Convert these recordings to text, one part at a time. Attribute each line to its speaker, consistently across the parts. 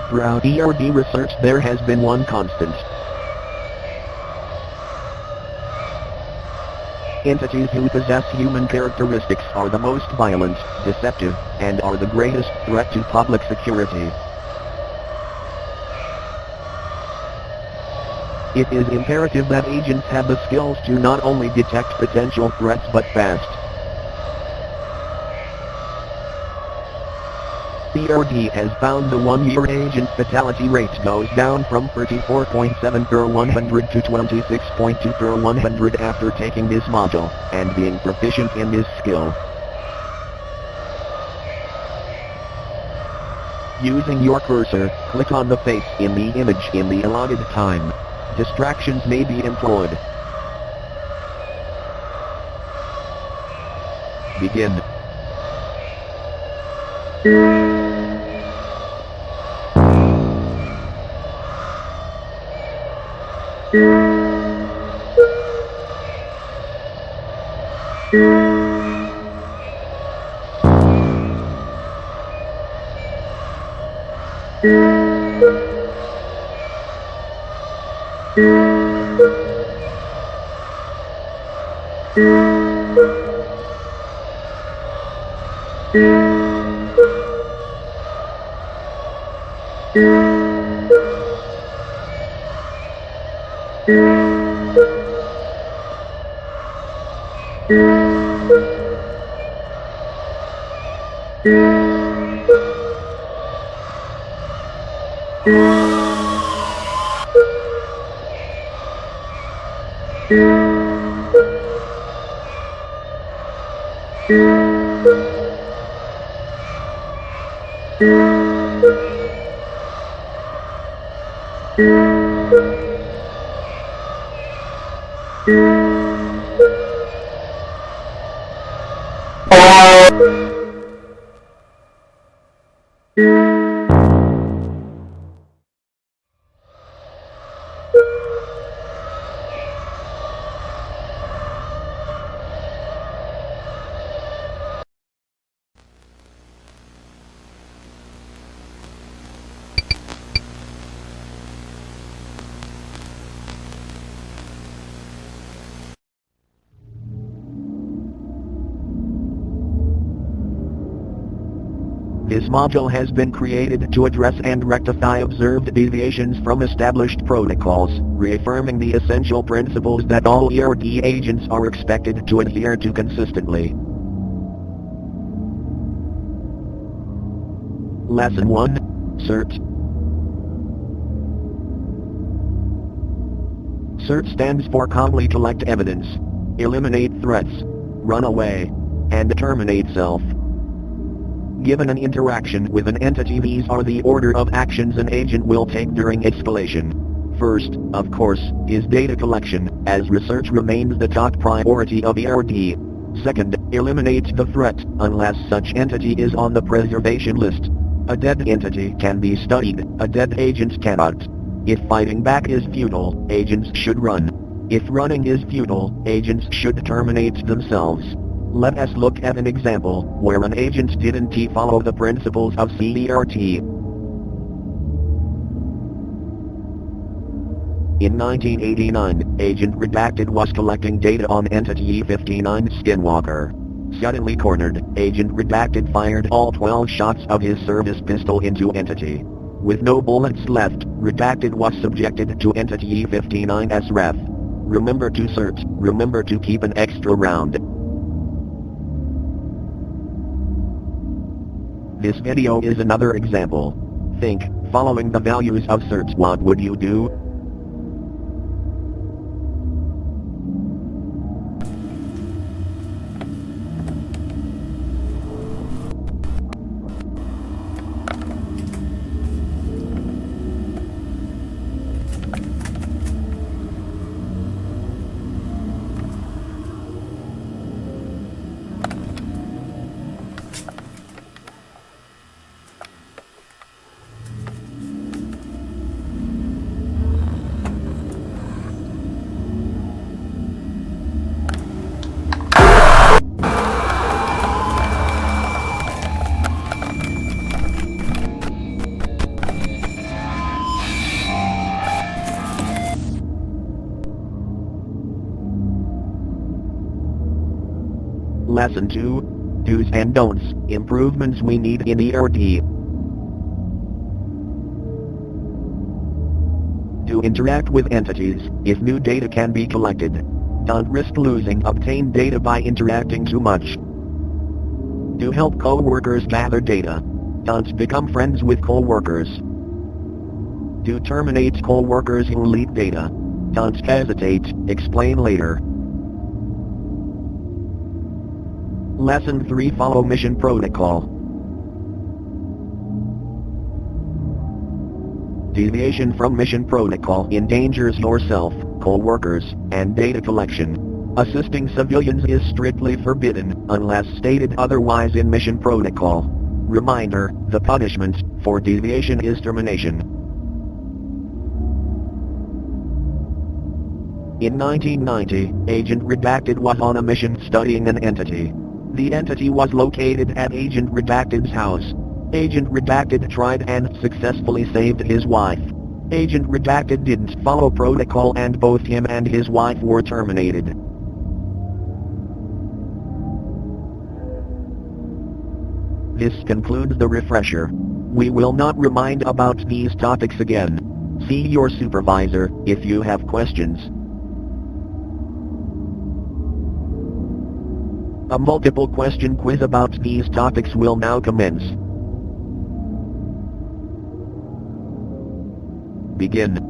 Speaker 1: Throughout E.R.D. research there has been one constant. Entities who possess human characteristics are the most violent, deceptive, and are the greatest threat to public security. It is imperative that agents have the skills to not only detect potential threats but fast. E.R.D. has found the one-year agent fatality rate goes down from 34.7 per 100 to 26.2 per 100 after taking this module, and being proficient in this skill. Using your cursor, click on the face in the image in the allotted time. Distractions may be employed. Begin. This module has been created to address and rectify observed deviations from established protocols, reaffirming the essential principles that all E.R.D. agents are expected to adhere to consistently. Lesson 1. CERT. CERT stands for Calmly Collect Evidence, Eliminate Threats, Run Away, and Terminate Self. Given an interaction with an entity, these are the order of actions an agent will take during escalation. First, of course, is data collection, as research remains the top priority of E.R.D. Second, eliminate the threat, unless such entity is on the preservation list. A dead entity can be studied, a dead agent cannot. If fighting back is futile, agents should run. If running is futile, agents should terminate themselves. Let us look at an example, where an agent didn't follow the principles of CERT. In 1989, Agent Redacted was collecting data on Entity E59 Skinwalker. Suddenly cornered, Agent Redacted fired all 12 shots of his service pistol into Entity. With no bullets left, Redacted was subjected to Entity E59's ref. Remember to CERT, remember to keep an extra round. This video is another example. Think, following the values of CERT, what would you do? Lesson 2. Do's and Don'ts, Improvements we need in E.R.D. Do interact with entities, if new data can be collected. Don't risk losing obtained data by interacting too much. Do help co-workers gather data. Don't become friends with co-workers. Do terminate co-workers who leak data. Don't hesitate, explain later. Lesson 3. Follow mission protocol. Deviation from mission protocol endangers yourself, co-workers, and data collection. Assisting civilians is strictly forbidden, unless stated otherwise in mission protocol. Reminder, the punishment for deviation is termination. In 1990, Agent Redacted was on a mission studying an entity. The entity was located at Agent Redacted's house. Agent Redacted tried and successfully saved his wife. Agent Redacted didn't follow protocol and both him and his wife were terminated. This concludes the refresher. We will not remind about these topics again. See your supervisor if you have questions. A multiple question quiz about these topics will now commence. Begin.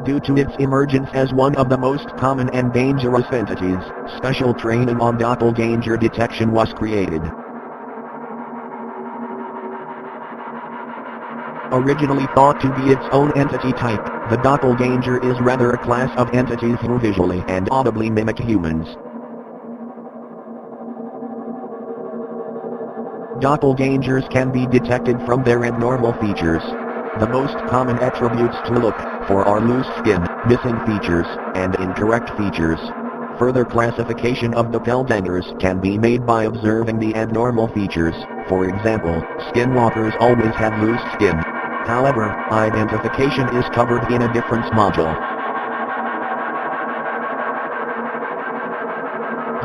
Speaker 1: Due to its emergence as one of the most common and dangerous entities, special training on doppelganger detection was created. Originally thought to be its own entity type, the doppelganger is rather a class of entities who visually and audibly mimic humans. Doppelgangers can be detected from their abnormal features. The most common attributes to look for are loose skin, missing features, and incorrect features. Further classification of doppelgangers can be made by observing the abnormal features. For example, skinwalkers always have loose skin. However, identification is covered in a different module.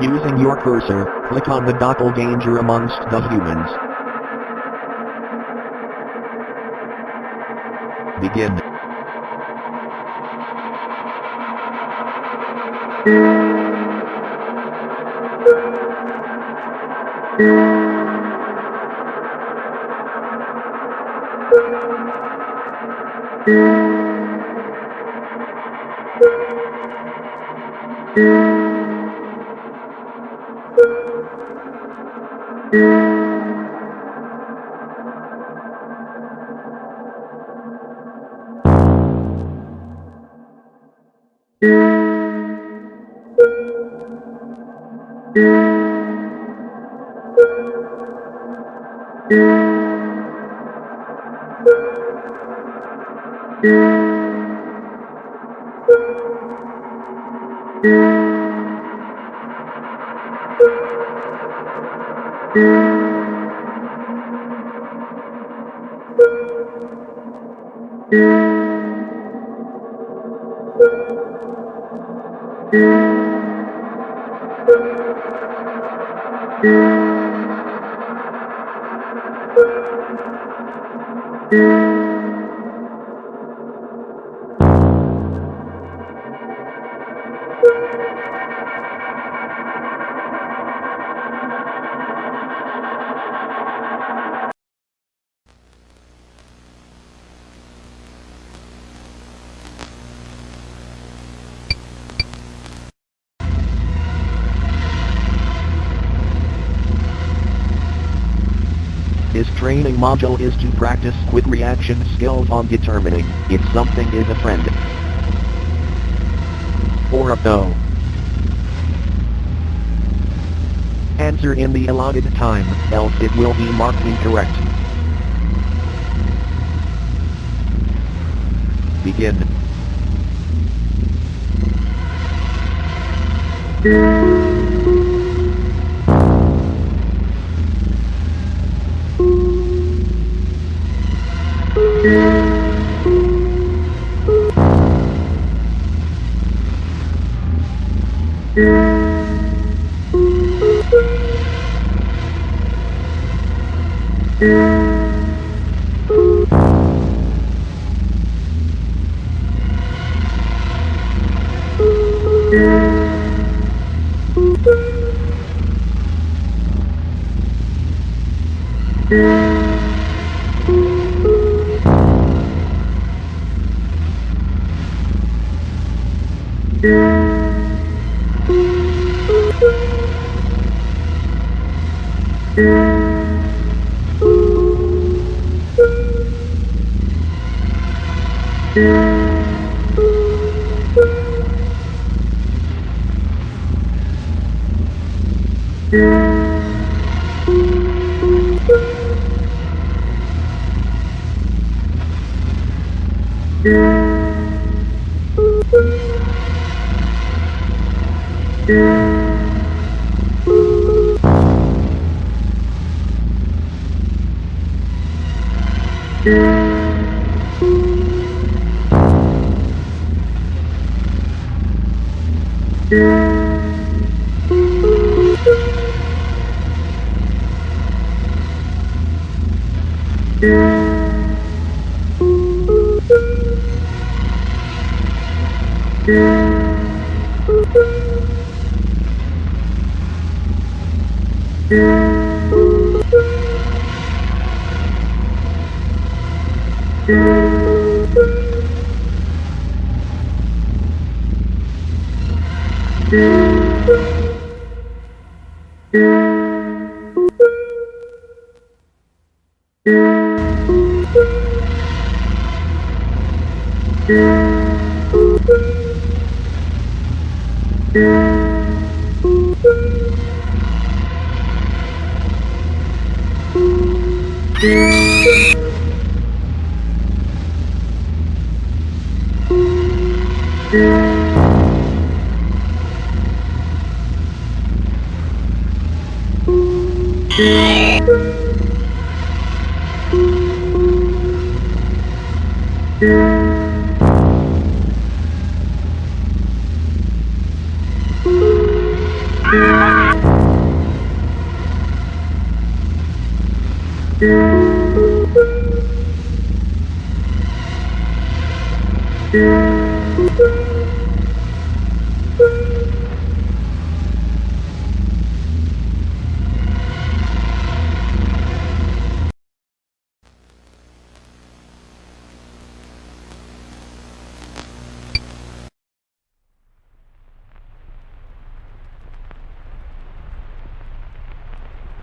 Speaker 1: Using your cursor, click on the doppelganger amongst the humans. Begin. training module is to practice quick reaction skills on determining if something is a friend or a foe. Answer in the allotted time, else it will be marked incorrect. Begin.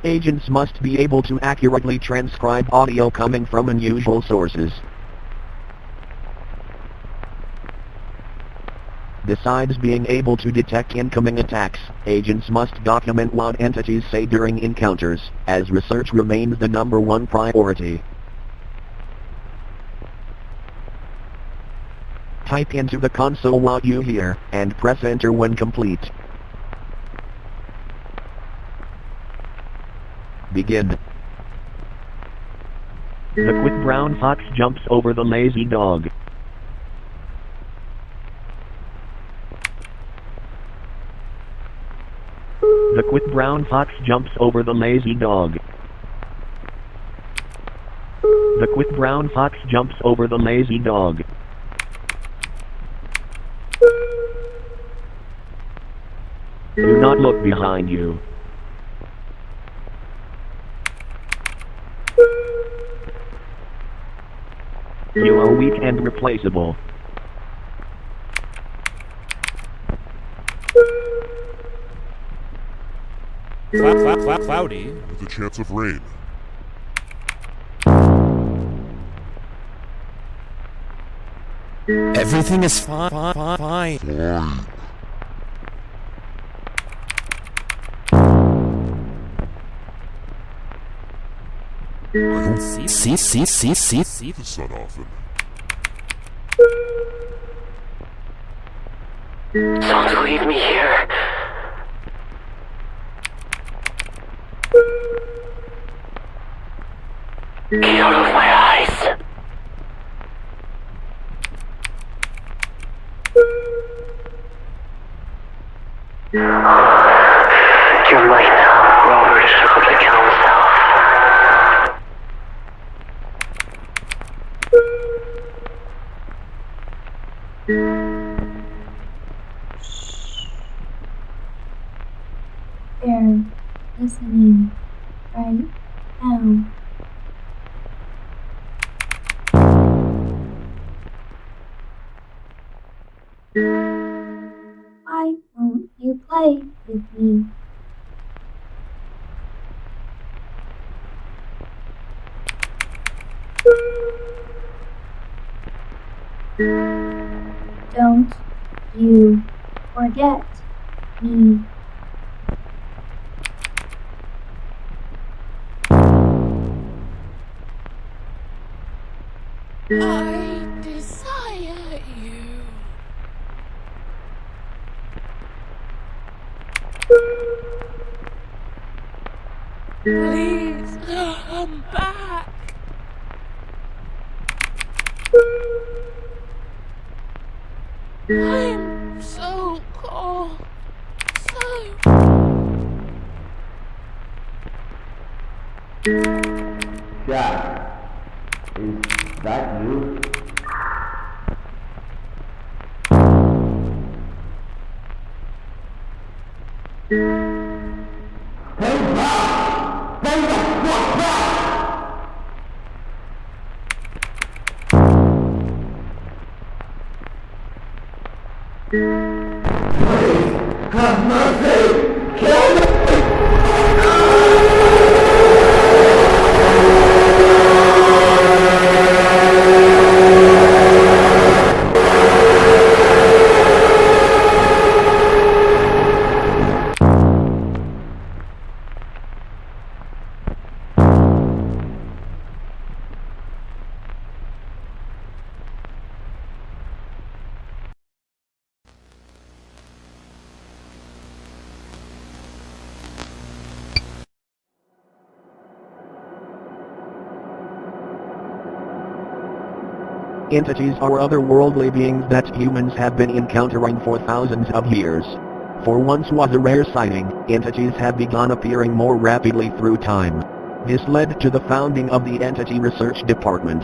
Speaker 1: Agents must be able to accurately transcribe audio coming from unusual sources. Besides being able to detect incoming attacks, agents must document what entities say during encounters, as research remains the #1 priority. Type into the console what you hear, and press enter when complete. Begin. The quick brown fox jumps over the lazy dog. The quick brown fox jumps over the lazy dog. The quick brown fox jumps over the lazy dog. Do not look behind you. You are weak and replaceable.
Speaker 2: Cloudy with a chance of rain. Everything is fine. I don't see the sun often.
Speaker 3: Don't leave me here. Get out of my eyes. Your light now, Robert is able to kill himself.
Speaker 4: They're listening right now. Why won't you play with me? Don't you forget me.
Speaker 5: I desire you. Please come back. I'm so cold.
Speaker 6: Jack, is that you? Hey, Bob! Hey, what's that? Please, have mercy! Kill me!
Speaker 1: Entities are otherworldly beings that humans have been encountering for thousands of years. For once was a rare sighting, entities have begun appearing more rapidly through time. This led to the founding of the Entity Research Department.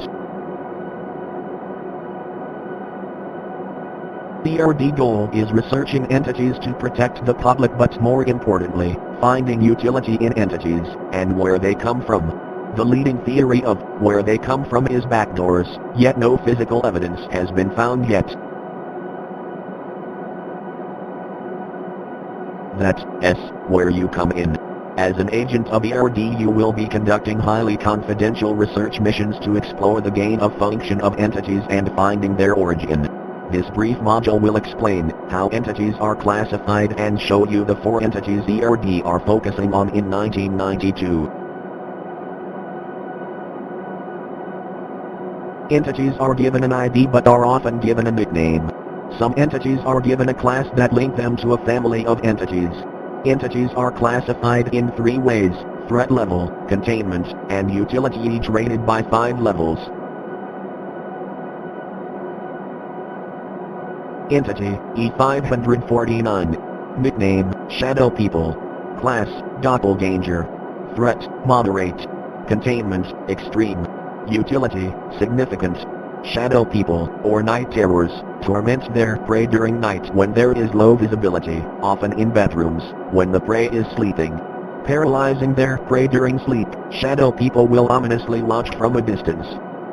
Speaker 1: The E.R.D goal is researching entities to protect the public, but more importantly, finding utility in entities, and where they come from. The leading theory of where they come from is backdoors, yet no physical evidence has been found yet. That's where you come in. As an agent of E.R.D, you will be conducting highly confidential research missions to explore the gain of function of entities and finding their origin. This brief module will explain how entities are classified and show you the 4 entities E.R.D are focusing on in 1992. Entities are given an ID but are often given a nickname. Some entities are given a class that link them to a family of entities. Entities are classified in 3 ways: threat level, containment, and utility, each rated by 5 levels. Entity, E549. Nickname, Shadow People. Class, Doppelganger. Threat, Moderate. Containment, Extreme. Utility, Significant. Shadow People, or Night Terrors, torment their prey during night when there is low visibility, often in bedrooms, when the prey is sleeping. Paralyzing their prey during sleep, Shadow People will ominously watch from a distance.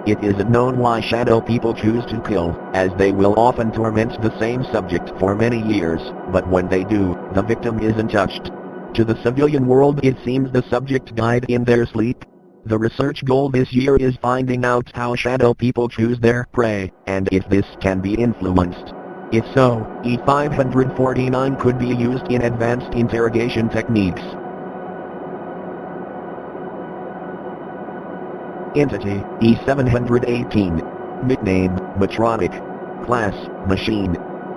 Speaker 1: It isn't known why Shadow People choose to kill, as they will often torment the same subject for many years, but when they do, the victim isn't touched. To the civilian world it seems the subject died in their sleep. The research goal this year is finding out how shadow people choose their prey, and if this can be influenced. If so, E549 could be used in advanced interrogation techniques. Entity, E718. Nickname, Mr.X. Class, Machine.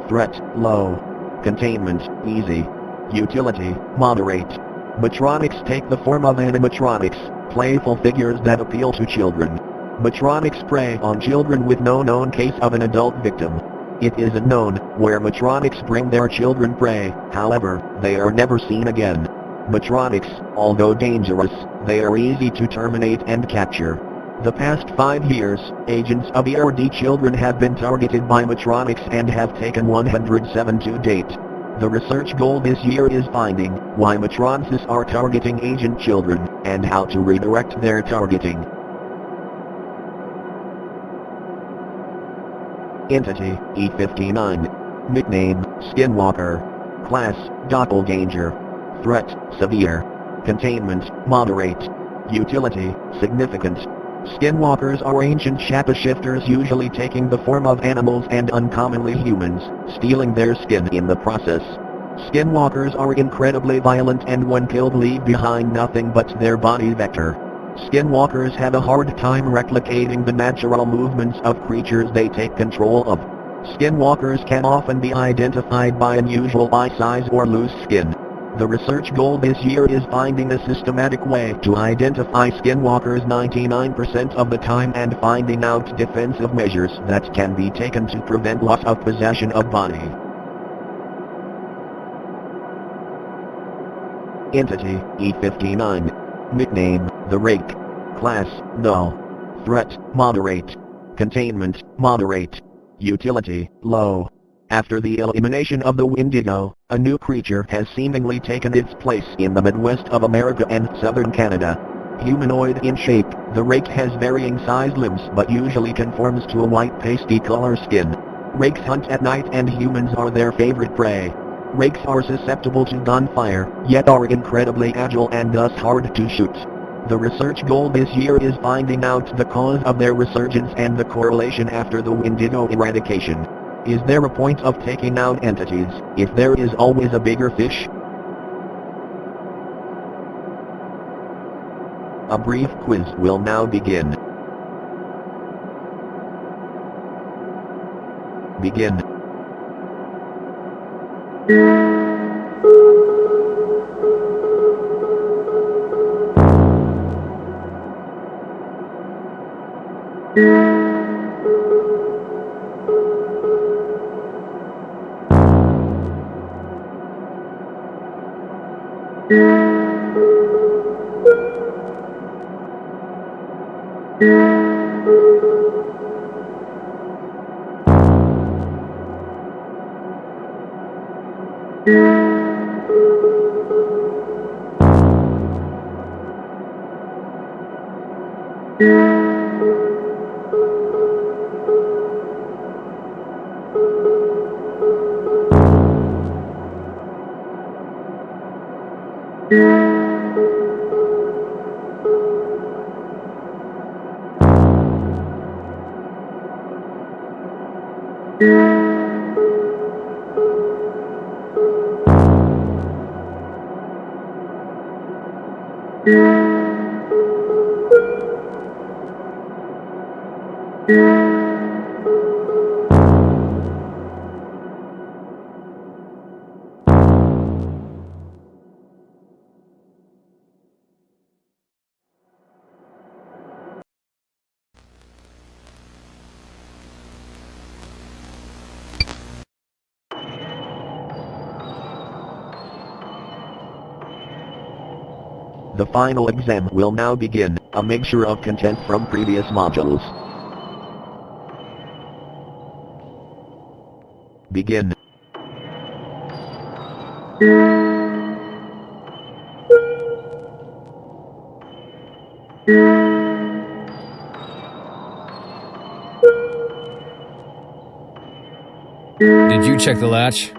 Speaker 1: Threat, Low. Containment, Easy. Utility, Moderate. Mr.X take the form of animatronics, playful figures that appeal to children. Mr.X prey on children with no known case of an adult victim. It isn't known where Mr.X bring their children prey, however, they are never seen again. Mr.X, although dangerous, they are easy to terminate and capture. The past 5 years, agents of E.R.D children have been targeted by Mr.X and have taken 107 to date. The research goal this year is finding why Mr.X's are targeting agent children, and how to redirect their targeting. Entity, E59. Nickname, Skinwalker. Class, Doppelganger. Threat, Severe. Containment, Moderate. Utility, Significant. Skinwalkers are ancient shapeshifters usually taking the form of animals and uncommonly humans, stealing their skin in the process. Skinwalkers are incredibly violent and when killed leave behind nothing but their body vector. Skinwalkers have a hard time replicating the natural movements of creatures they take control of. Skinwalkers can often be identified by unusual eye size or loose skin. The research goal this year is finding a systematic way to identify skinwalkers 99% of the time and finding out defensive measures that can be taken to prevent loss of possession of body. Entity, E59. Nickname, The Rake. Class, Null. Threat, Moderate. Containment, Moderate. Utility, Low. After the elimination of the Wendigo, a new creature has seemingly taken its place in the Midwest of America and southern Canada. Humanoid in shape, the rake has varying sized limbs but usually conforms to a white pasty color skin. Rakes hunt at night and humans are their favorite prey. Rakes are susceptible to gunfire, yet are incredibly agile and thus hard to shoot. The research goal this year is finding out the cause of their resurgence and the correlation after the Wendigo eradication. Is there a point of taking out entities, if there is always a bigger fish? A brief quiz will now begin. Begin. The final exam will now begin, a mixture of content from previous modules. Begin.
Speaker 7: Did you check the latch?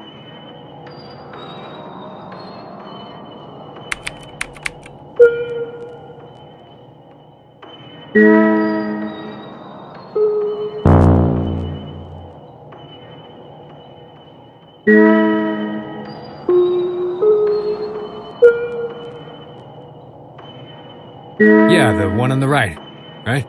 Speaker 7: Yeah, the one on the right, right?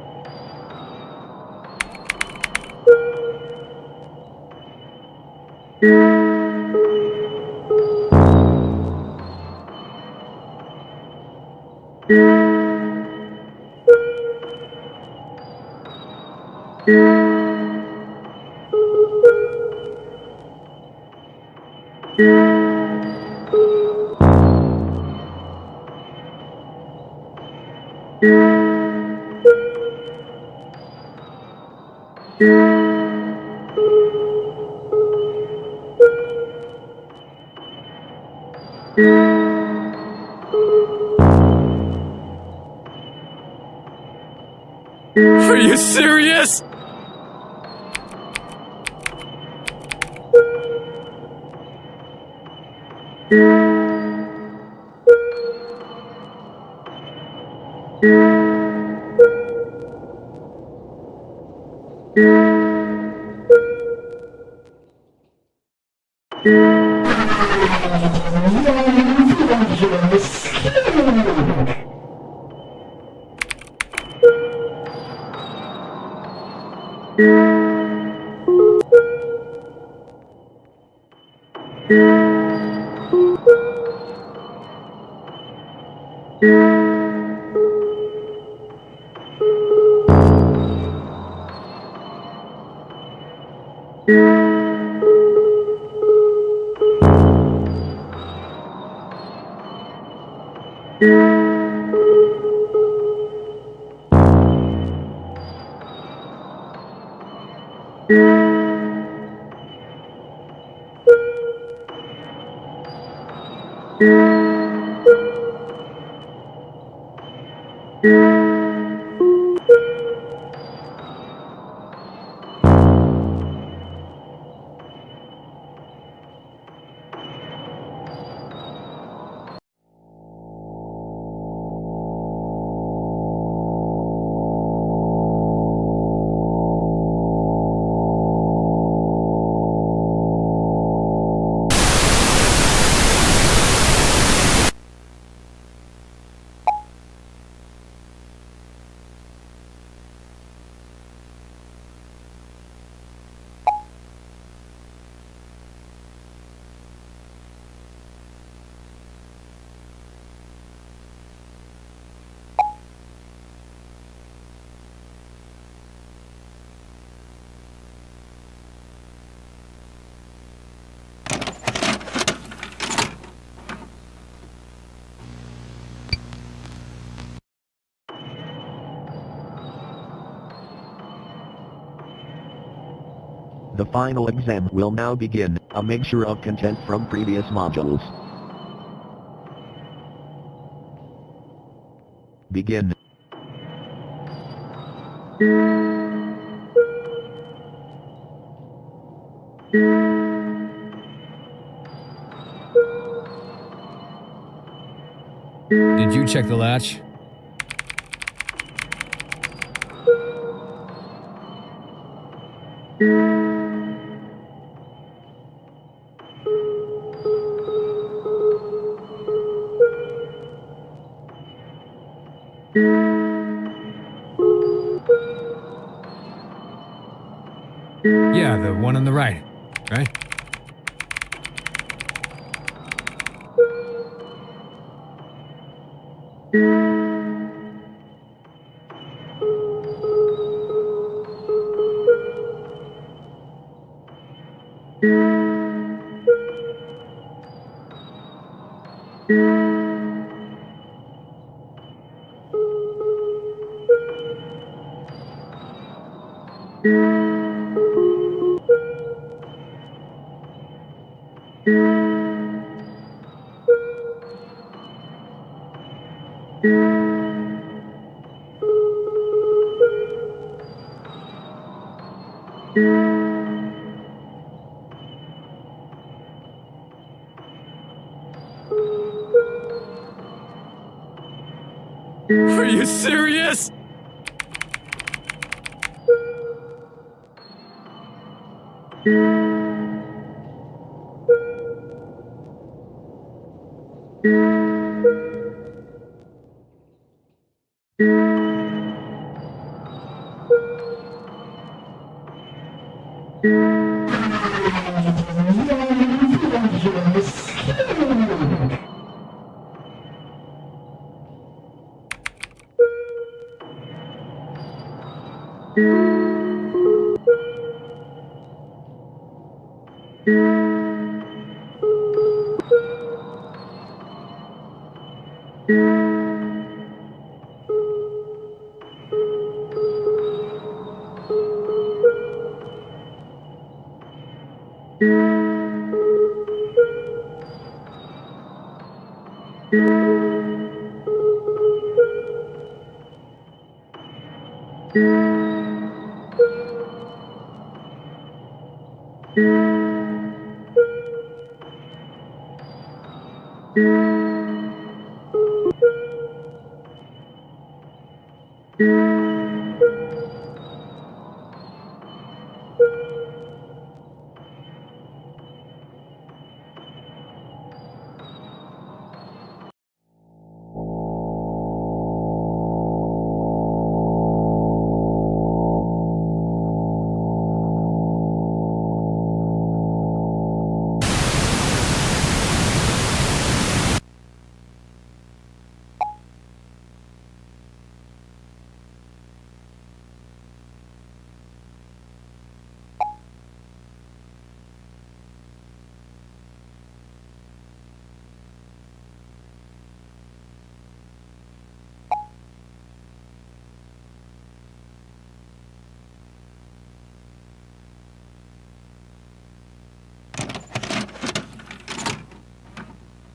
Speaker 7: Are you serious?
Speaker 1: The final exam will now begin, a mixture of content from previous modules. Begin.
Speaker 7: Did you check the latch? Yeah, the one on the right, right? Are you serious?
Speaker 4: You
Speaker 8: you